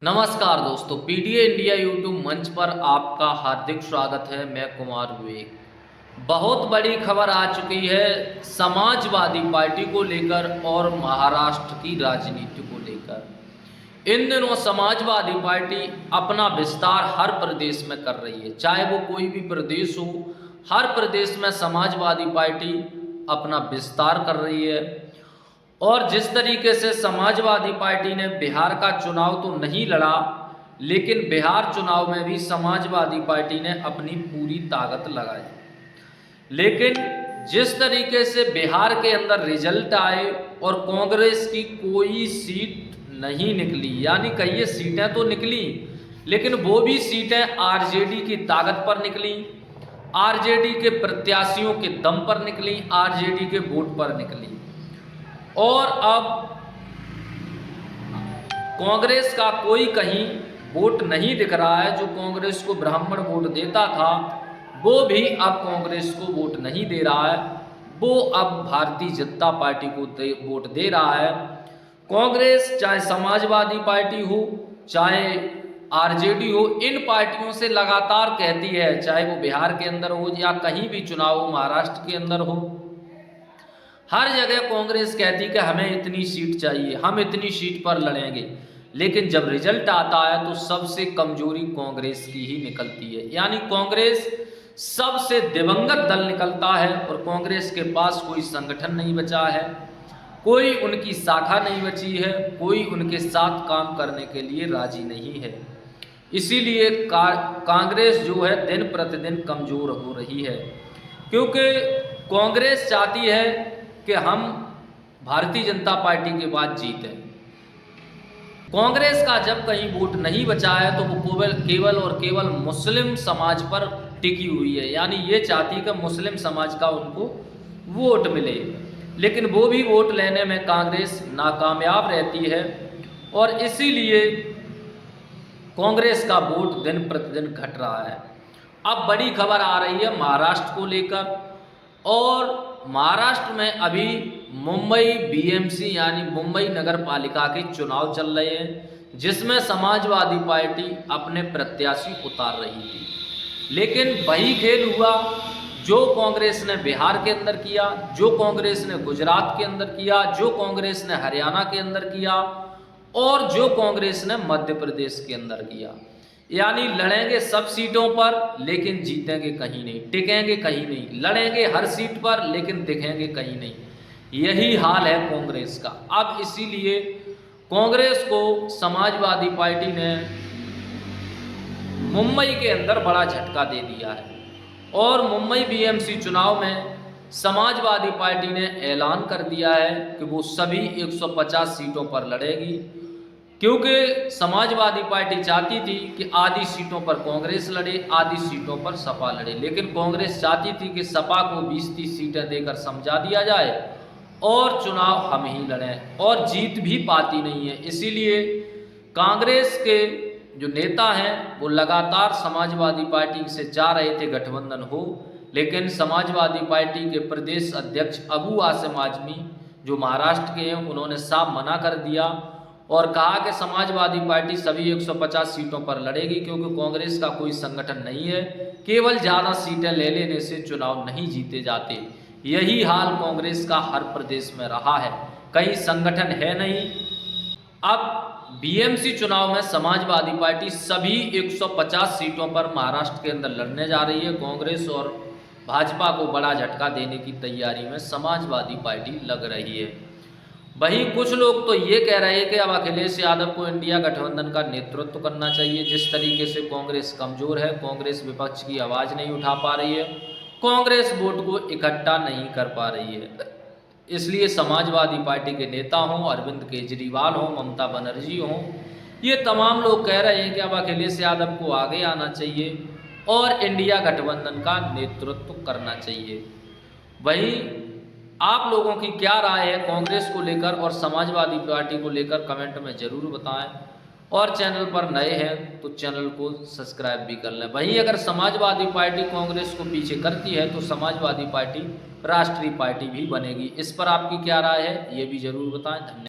नमस्कार दोस्तों, PDA India YouTube मंच पर आपका हार्दिक स्वागत है। मैं कुमार विवेक। बहुत बड़ी खबर आ चुकी है समाजवादी पार्टी को लेकर और महाराष्ट्र की राजनीति को लेकर। इन दिनों समाजवादी पार्टी अपना विस्तार हर प्रदेश में कर रही है, चाहे वो कोई भी प्रदेश हो। हर प्रदेश में समाजवादी पार्टी अपना विस्तार कर रही है। और जिस तरीके से समाजवादी पार्टी ने बिहार का चुनाव तो नहीं लड़ा, लेकिन बिहार चुनाव में भी समाजवादी पार्टी ने अपनी पूरी ताकत लगाई। लेकिन जिस तरीके से बिहार के अंदर रिजल्ट आए और कांग्रेस की कोई सीट नहीं निकली, यानी कई सीटें तो निकली लेकिन वो भी सीटें आरजेडी की ताकत पर निकली, आरजेडी के प्रत्याशियों के दम पर निकली, आरजेडी के वोट पर निकली। और अब कांग्रेस का कोई कहीं वोट नहीं दिख रहा है। जो कांग्रेस को ब्राह्मण वोट देता था वो भी अब कांग्रेस को वोट नहीं दे रहा है, वो अब भारतीय जनता पार्टी को वोट दे रहा है। कांग्रेस चाहे समाजवादी पार्टी हो चाहे आरजेडी हो, इन पार्टियों से लगातार कहती है, चाहे वो बिहार के अंदर हो या कहीं भी चुनाव हो, महाराष्ट्र के अंदर हो, हर जगह कांग्रेस कहती कि हमें इतनी सीट चाहिए, हम इतनी सीट पर लड़ेंगे। लेकिन जब रिजल्ट आता है तो सबसे कमजोरी कांग्रेस की ही निकलती है, यानी कांग्रेस सबसे दिवंगत दल निकलता है और कांग्रेस के पास कोई संगठन नहीं बचा है, कोई उनकी शाखा नहीं बची है, कोई उनके साथ काम करने के लिए राजी नहीं है। इसीलिए कांग्रेस जो है दिन प्रतिदिन कमजोर हो रही है, क्योंकि कांग्रेस चाहती है कि हम भारतीय जनता पार्टी के बाद जीतें। कांग्रेस का जब कहीं वोट नहीं बचा है तो वो केवल और केवल मुस्लिम समाज पर टिकी हुई है, यानी ये चाहती है कि मुस्लिम समाज का उनको वोट मिले। लेकिन वो भी वोट लेने में कांग्रेस नाकामयाब रहती है और इसीलिए कांग्रेस का वोट दिन प्रतिदिन घट रहा है। अब बड़ी खबर आ रही है महाराष्ट्र को लेकर, और महाराष्ट्र में अभी मुंबई बीएमसी यानी मुंबई नगर पालिका के चुनाव चल रहे हैं, जिसमें समाजवादी पार्टी अपने प्रत्याशी उतार रही थी। लेकिन वही खेल हुआ जो कांग्रेस ने बिहार के अंदर किया, जो कांग्रेस ने गुजरात के अंदर किया, जो कांग्रेस ने हरियाणा के अंदर किया और जो कांग्रेस ने मध्य प्रदेश के अंदर किया। यानी लड़ेंगे सब सीटों पर लेकिन जीतेंगे कहीं नहीं, टिकेंगे कहीं नहीं, लड़ेंगे हर सीट पर लेकिन दिखेंगे कहीं नहीं। यही हाल है कांग्रेस का। अब इसीलिए कांग्रेस को समाजवादी पार्टी ने मुंबई के अंदर बड़ा झटका दे दिया है और मुंबई बीएमसी चुनाव में समाजवादी पार्टी ने ऐलान कर दिया है कि वो सभी 150 सीटों पर लड़ेगी, क्योंकि समाजवादी पार्टी चाहती थी कि आधी सीटों पर कांग्रेस लड़े, आधी सीटों पर सपा लड़े। लेकिन कांग्रेस चाहती थी कि सपा को 20-30 सीटें देकर समझा दिया जाए और चुनाव हम ही लड़ें, और जीत भी पाती नहीं है। इसीलिए कांग्रेस के जो नेता हैं वो लगातार समाजवादी पार्टी से चाह रहे थे गठबंधन हो, लेकिन समाजवादी पार्टी के प्रदेश अध्यक्ष अबू आसिम आजमी जो महाराष्ट्र के हैं, उन्होंने साफ मना कर दिया और कहा कि समाजवादी पार्टी सभी 150 सीटों पर लड़ेगी, क्योंकि कांग्रेस का कोई संगठन नहीं है, केवल ज़्यादा सीटें ले लेने से चुनाव नहीं जीते जाते। यही हाल कांग्रेस का हर प्रदेश में रहा है, कहीं संगठन है नहीं। अब बीएमसी चुनाव में समाजवादी पार्टी सभी 150 सीटों पर महाराष्ट्र के अंदर लड़ने जा रही है। कांग्रेस और भाजपा को बड़ा झटका देने की तैयारी में समाजवादी पार्टी लग रही है। वहीं कुछ लोग तो ये कह रहे हैं कि अब अखिलेश यादव को इंडिया गठबंधन का नेतृत्व करना चाहिए। जिस तरीके से कांग्रेस कमजोर है, कांग्रेस विपक्ष की आवाज़ नहीं उठा पा रही है, कांग्रेस वोट को इकट्ठा नहीं कर पा रही है, इसलिए समाजवादी पार्टी के नेता हों, अरविंद केजरीवाल हों, ममता बनर्जी हों, ये तमाम लोग कह रहे हैं कि अब अखिलेश यादव को आगे आना चाहिए और इंडिया गठबंधन का नेतृत्व करना चाहिए। वहीं आप लोगों की क्या राय है कांग्रेस को लेकर और समाजवादी पार्टी को लेकर, कमेंट में ज़रूर बताएं। और चैनल पर नए हैं तो चैनल को सब्सक्राइब भी कर लें। वहीं अगर समाजवादी पार्टी कांग्रेस को पीछे करती है तो समाजवादी पार्टी राष्ट्रीय पार्टी भी बनेगी। इस पर आपकी क्या राय है ये भी ज़रूर बताएं। धन्यवाद।